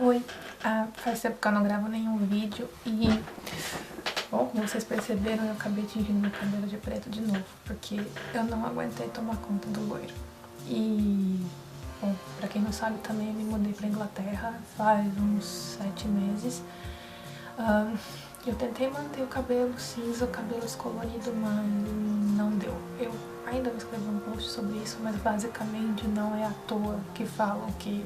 Oi, faz tempo que eu não gravo nenhum vídeo e, bom, como vocês perceberam, eu acabei tingindo meu cabelo de preto de novo, porque eu não aguentei tomar conta do loiro. E, bom, pra quem não sabe também, eu me mudei pra Inglaterra faz uns 7 meses. Eu tentei manter o cabelo cinza, o cabelo descolorido, mas não deu. Eu ainda vou escrever um post sobre isso, mas basicamente não é à toa que falam que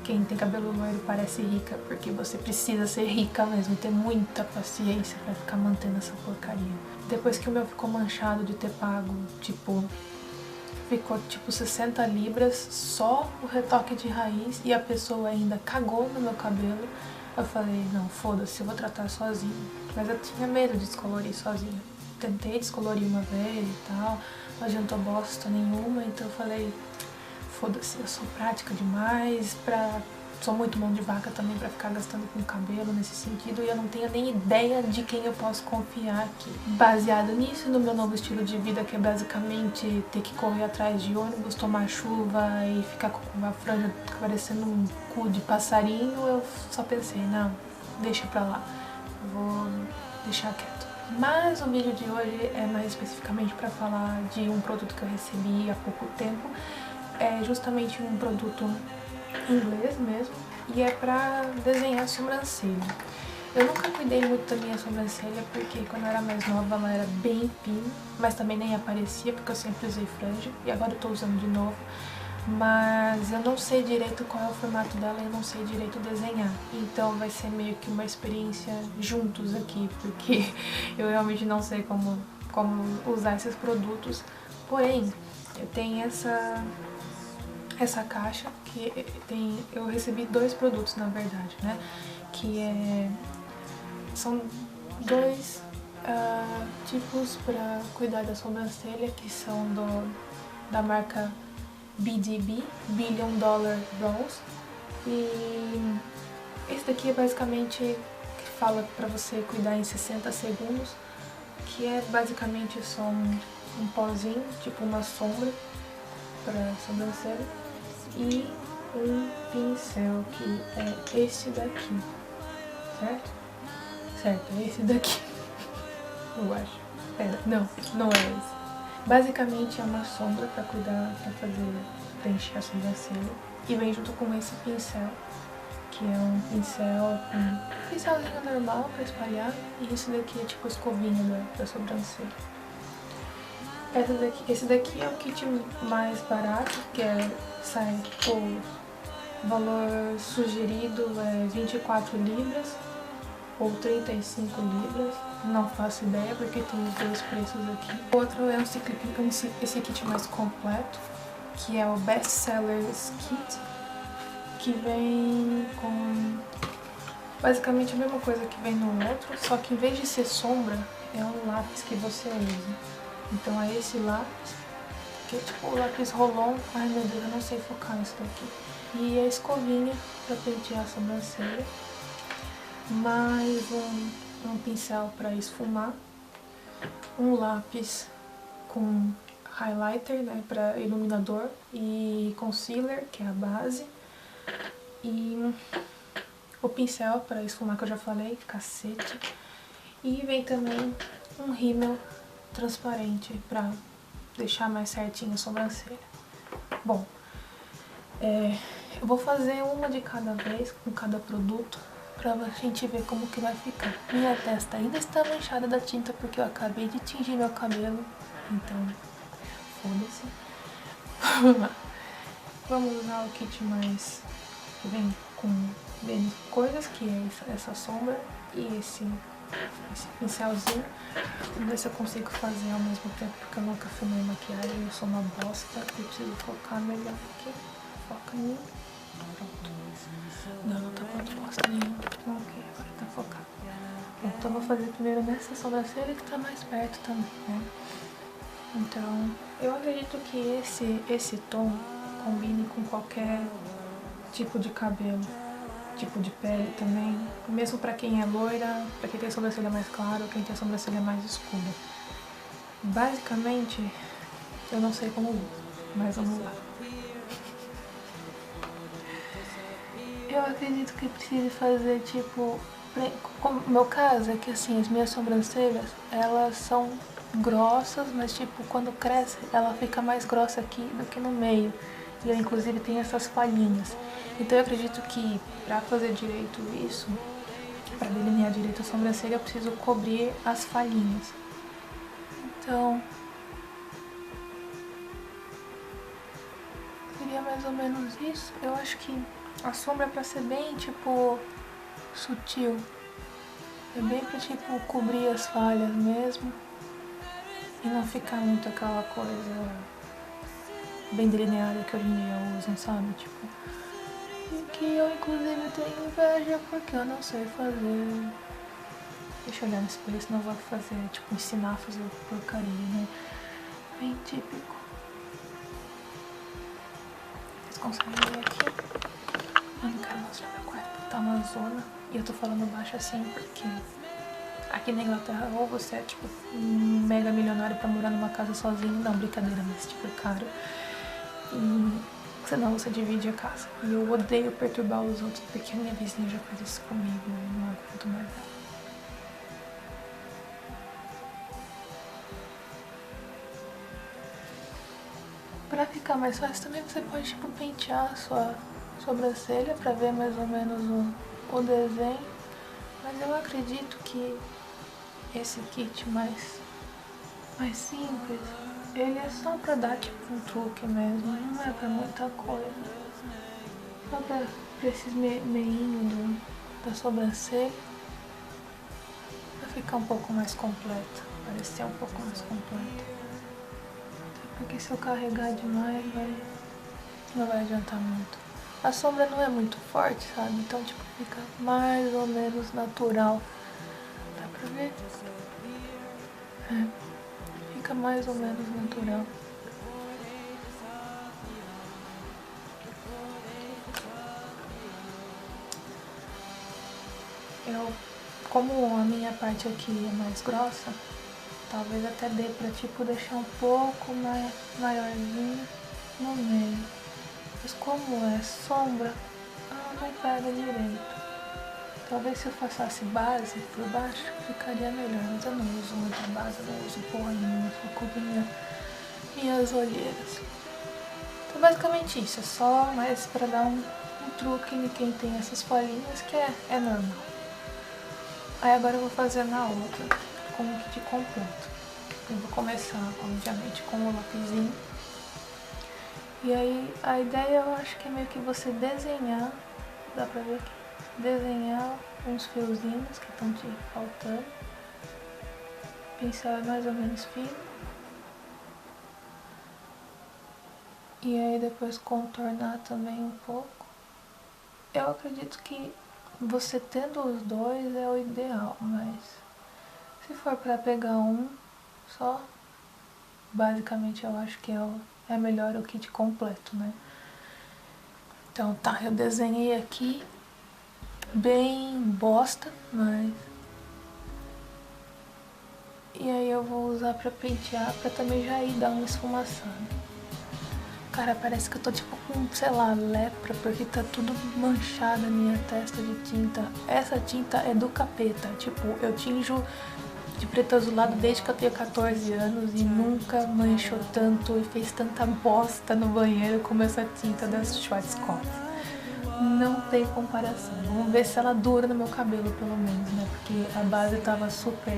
quem tem cabelo loiro parece rica, porque você precisa ser rica mesmo, ter muita paciência pra ficar mantendo essa porcaria. Depois que o meu ficou manchado de ter pago, ficou tipo 60 libras, só o retoque de raiz, e a pessoa ainda cagou no meu cabelo, eu falei, não, foda-se, eu vou tratar sozinho. Mas eu tinha medo de descolorir sozinha. Tentei descolorir uma vez e tal, não adiantou bosta nenhuma, então eu falei, foda-se, eu sou prática demais, sou muito mão de vaca também pra ficar gastando com cabelo nesse sentido, e eu não tenho nem ideia de quem eu posso confiar aqui. Baseado nisso, no meu novo estilo de vida, que é basicamente ter que correr atrás de ônibus, tomar chuva e ficar com uma franja parecendo um cu de passarinho, eu só pensei, não, deixa pra lá, vou deixar quieto. Mas o vídeo de hoje é mais especificamente para falar de um produto que eu recebi há pouco tempo. É justamente um produto inglês mesmo, e é pra desenhar sobrancelha. Eu nunca cuidei muito da minha sobrancelha, porque quando eu era mais nova ela era bem fina, mas também nem aparecia, porque eu sempre usei franja, e agora eu tô usando de novo. Mas eu não sei direito qual é o formato dela e eu não sei direito desenhar. Então vai ser meio que uma experiência juntos aqui, porque eu realmente não sei como usar esses produtos. Porém, eu tenho essa caixa que eu recebi 2 produtos, na verdade, né? São 2 tipos para cuidar da sobrancelha, que são da marca BDB, Billion Dollar Bronze. E esse daqui é basicamente que fala para você cuidar em 60 segundos, que é basicamente só um pozinho, tipo uma sombra para sobrancelha, e um pincel, que é esse daqui, certo? Certo, é esse daqui, eu acho. Pera, não é esse. Basicamente é uma sombra pra cuidar, pra preencher a sobrancelha, e vem junto com esse pincel, que é um pincelzinho normal pra espalhar, e esse daqui é tipo a escovinha da sobrancelha. Esse daqui é o kit mais barato, que sai o valor sugerido é 24 libras ou 35 libras, não faço ideia porque tem os 2 preços aqui. O outro é esse kit mais completo, que é o Best Sellers Kit, que vem com basicamente a mesma coisa que vem no outro, só que em vez de ser sombra, é um lápis que você usa. Então é esse lápis, que é tipo o lápis Rolon, ai meu Deus, eu não sei focar nisso daqui. E a escovinha pra pentear a sobrancelha, mais um pincel pra esfumar, um lápis com highlighter, né, pra iluminador, e concealer, que é a base, e o pincel pra esfumar que eu já falei, cacete, e vem também um rímel transparente pra deixar mais certinho a sobrancelha. Bom, eu vou fazer uma de cada vez com cada produto pra gente ver como que vai ficar. Minha testa ainda está manchada da tinta porque eu acabei de tingir meu cabelo, então foda-se. Vamos usar o kit mais que vem com menos coisas, que é essa sombra e esse pincelzinho. Vamos ver se eu consigo fazer ao mesmo tempo, porque eu nunca filmei maquiagem, eu sou uma bosta, eu preciso focar melhor aqui. Foca em mim. Pronto. Não tá fazendo bosta nenhuma. Ok, agora tá focado. Bom, então eu vou fazer primeiro nessa sobrancelha que tá mais perto também, né? Então, eu acredito que esse tom combine com qualquer tipo de cabelo, tipo de pele também, mesmo pra quem é loira, pra quem tem a sobrancelha mais clara ou quem tem a sobrancelha mais escura. Basicamente, eu não sei como usa, mas vamos lá. Eu acredito que precise fazer, tipo... Como meu caso é que, assim, as minhas sobrancelhas, elas são grossas, mas, tipo, quando cresce, ela fica mais grossa aqui do que no meio. E eu, inclusive, tenho essas falhinhas. Então, eu acredito que, pra fazer direito isso, pra delinear direito a sobrancelha, eu preciso cobrir as falhinhas. Então... seria mais ou menos isso. Eu acho que a sombra é pra ser bem, tipo, sutil. É bem pra, tipo, cobrir as falhas mesmo. E não ficar muito aquela coisa bem delineada que hoje em dia usam, sabe? Tipo, e que eu, inclusive, tenho inveja porque eu não sei fazer. Deixa eu olhar no espelho, senão eu vou fazer, tipo, ensinar a fazer porcaria, né? Bem típico. Vocês conseguem ver aqui? Eu não quero mostrar meu quarto, tá uma zona. E eu tô falando baixo assim porque aqui na Inglaterra ou você é tipo mega milionário pra morar numa casa sozinho, não, brincadeira, mas tipo é caro. E senão você divide a casa. E eu odeio perturbar os outros porque a minha vizinha já faz isso comigo, eu não aguento mais dela. Pra ficar mais fácil também você pode tipo pentear a sua sobrancelha pra ver mais ou menos o desenho. Mas eu acredito que esse kit mais simples, ele é só pra dar tipo um truque mesmo, não é pra muita coisa. Só pra esses meinhos da sobrancelha, pra ficar um pouco mais completa, parecer um pouco mais completa. Porque se eu carregar demais, não vai adiantar muito. A sombra não é muito forte, sabe? Então, tipo, fica mais ou menos natural. Dá pra ver? É. Fica mais ou menos natural. Como a minha parte aqui é mais grossa, talvez até dê pra, tipo, deixar um pouco maiorzinho no meio. Mas como é sombra, ela não pega direito. Talvez se eu passasse base por baixo, ficaria melhor. Mas eu não uso muita base, eu não uso porra nenhuma, só cubro minhas olheiras. Então basicamente isso, é só mais pra dar um truque em quem tem essas folhinhas, que é normal. Aí agora eu vou fazer na outra, com o kit completo. Eu vou começar, obviamente, com o lapisinho. E aí a ideia eu acho que é meio que você desenhar, dá pra ver aqui, desenhar uns fiozinhos que estão te faltando. O pincel é mais ou menos fino. E aí depois contornar também um pouco. Eu acredito que você tendo os dois é o ideal, mas se for pra pegar um só, basicamente eu acho que é melhor o kit completo, né? Então tá, eu desenhei aqui bem bosta, mas... E aí eu vou usar pra pentear, pra também já ir dar uma esfumaçada. Cara, parece que eu tô tipo com, sei lá, lepra, porque tá tudo manchado a minha testa de tinta. Essa tinta é do capeta, tipo, eu tinjo de preto azulado desde que eu tenho 14 anos e nunca manchou tanto e fez tanta bosta no banheiro como essa tinta da Schwarzkopf. Não tem comparação. Vamos ver se ela dura no meu cabelo, pelo menos, né? Porque a base tava super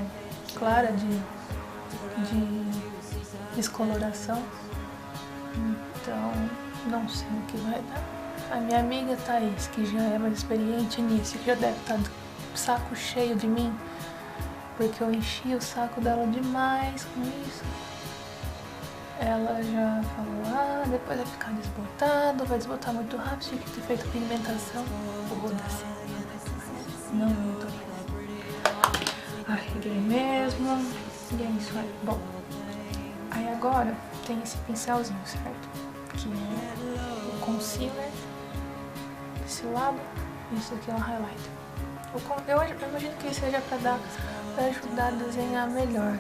clara de descoloração. Então, não sei o que vai dar. A minha amiga Thaís, que já é mais experiente nisso, que já deve estar de saco cheio de mim, porque eu enchi o saco dela demais com isso. Ela já falou, depois vai ficar desbotado, vai desbotar muito rápido, tinha que ter feito pigmentação. Foda-se. Não, não tô bem. Arreguei mesmo. E é isso aí. Bom, aí agora tem esse pincelzinho, certo? Que é o concealer desse lado, isso aqui é o highlighter. Eu imagino que seja pra ajudar a desenhar melhor,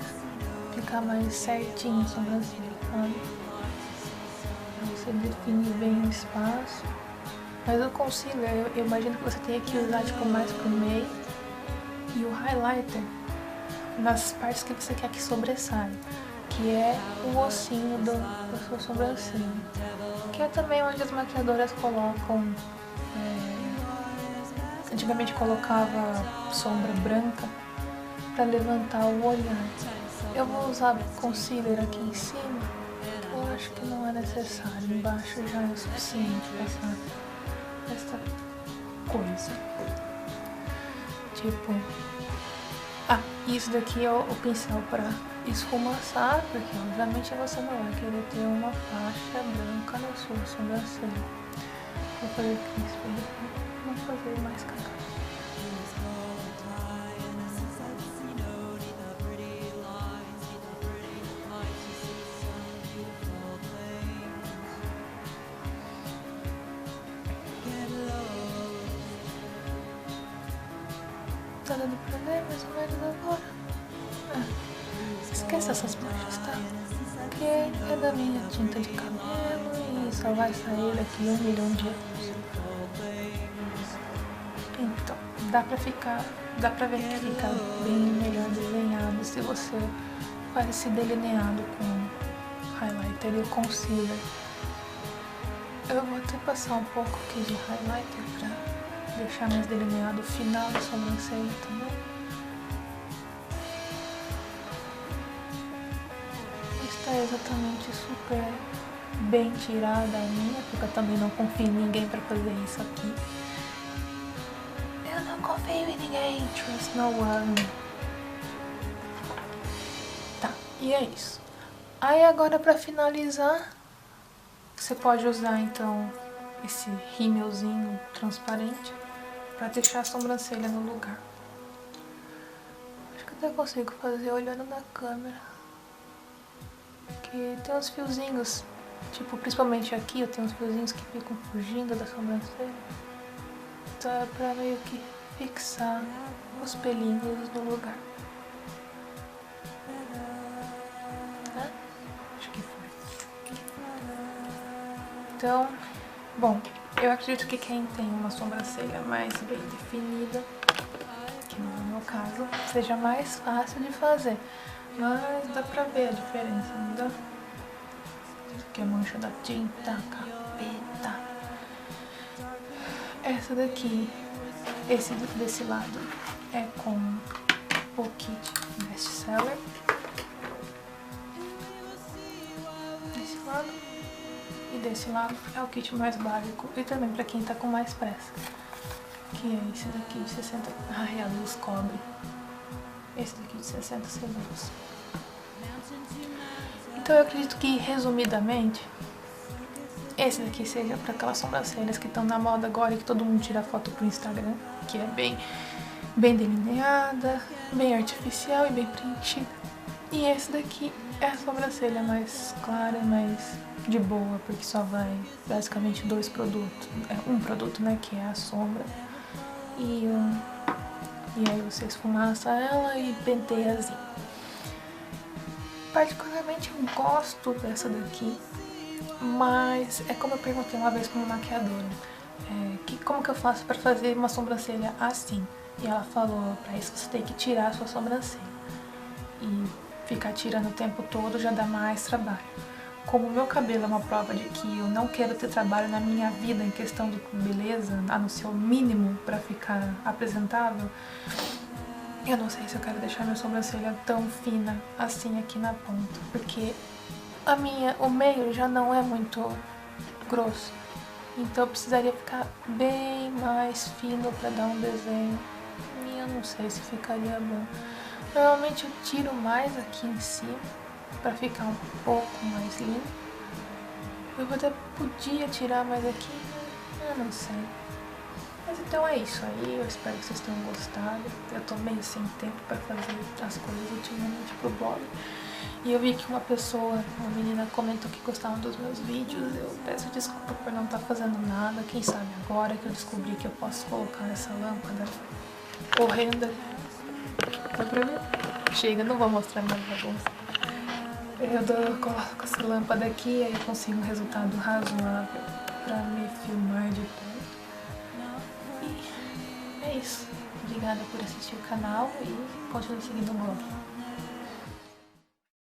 ficar mais certinho a sobrancelha, sabe? Então você define bem o espaço Mas o concealer, eu imagino que você tenha que usar tipo mais pro meio. E o highlighter nas partes que você quer que sobressaia, que é o ossinho da sua sobrancelha. Que é também onde as maquiadoras colocam. Antigamente colocava sombra branca para levantar o olhar. Eu vou usar concealer aqui em cima, eu acho que não é necessário. Embaixo já é o suficiente passar essa coisa. Tipo, isso daqui é o pincel para esfumaçar, porque obviamente você não vai querer ter uma faixa branca na sua sobrancelha. Vou fazer aqui em espelho, não fazer mais cagada. Tá dando pra ver mais ou menos agora? Esqueça essas manchas, tá? Porque é da minha tinta de cabelo e só vai sair daqui 1 milhão de anos. Então, dá pra ver que fica bem melhor desenhado se você faz esse delineado com highlighter e o concealer. Eu vou até passar um pouco aqui de highlighter pra deixar mais delineado o final da sobrancelha também. Está exatamente super bem tirada a minha, porque eu também não confio em ninguém pra fazer isso aqui. Eu não confio em ninguém, trust no one. Tá, e é isso. Aí agora pra finalizar, você pode usar então esse rímelzinho transparente pra deixar a sobrancelha no lugar. Acho que até consigo fazer olhando na câmera. Que tem uns fiozinhos, tipo, principalmente aqui eu tenho uns fiozinhos que ficam fugindo da sobrancelha. Então é pra meio que fixar os pelinhos no lugar. Né? Acho que foi. Então, bom, eu acredito que quem tem uma sobrancelha mais bem definida, que não é o meu caso, seja mais fácil de fazer. Mas dá pra ver a diferença, não dá? Que é a mancha da tinta, capeta. Essa daqui, esse desse lado, é com o kit Best Seller. Desse lado. E desse lado é o kit mais básico e também pra quem tá com mais pressa. Que é esse daqui de 60... Ai, a luz cobre. Esse daqui de 60 segundos. Então eu acredito que, resumidamente, esse daqui seja para aquelas sobrancelhas que estão na moda agora e que todo mundo tira foto pro Instagram, que é bem delineada, bem artificial e bem preenchida. E esse daqui é a sobrancelha mais clara, mais de boa, porque só vai basicamente 2 produtos. Um produto, né, que é a sombra. E aí você esfumaça ela e penteiazinho. Particularmente eu gosto dessa daqui, mas é como eu perguntei uma vez pra uma maquiadora, como que eu faço pra fazer uma sobrancelha assim? E ela falou, pra isso você tem que tirar a sua sobrancelha. E ficar tirando o tempo todo já dá mais trabalho. Como o meu cabelo é uma prova de que eu não quero ter trabalho na minha vida em questão de beleza, a não ser o mínimo pra ficar apresentável, eu não sei se eu quero deixar minha sobrancelha tão fina assim aqui na ponta, porque o meio já não é muito grosso, então eu precisaria ficar bem mais fino pra dar um desenho, e eu não sei se ficaria bom. Normalmente eu tiro mais aqui em cima pra ficar um pouco mais limpo. Eu até podia tirar mais aqui, eu não sei. Mas então é isso aí, eu espero que vocês tenham gostado. Eu tô meio sem tempo pra fazer as coisas ultimamente pro blog. E eu vi que uma menina comentou que gostava dos meus vídeos. Eu peço desculpa por não estar fazendo nada. Quem sabe agora que eu descobri que eu posso colocar essa lâmpada horrenda. Dá pra ver? Chega, não vou mostrar mais bagunça. Eu coloco essa lâmpada aqui e aí eu consigo um resultado razoável pra me filmar de perto. mais. Obrigada por assistir o canal e continue seguindo o blog.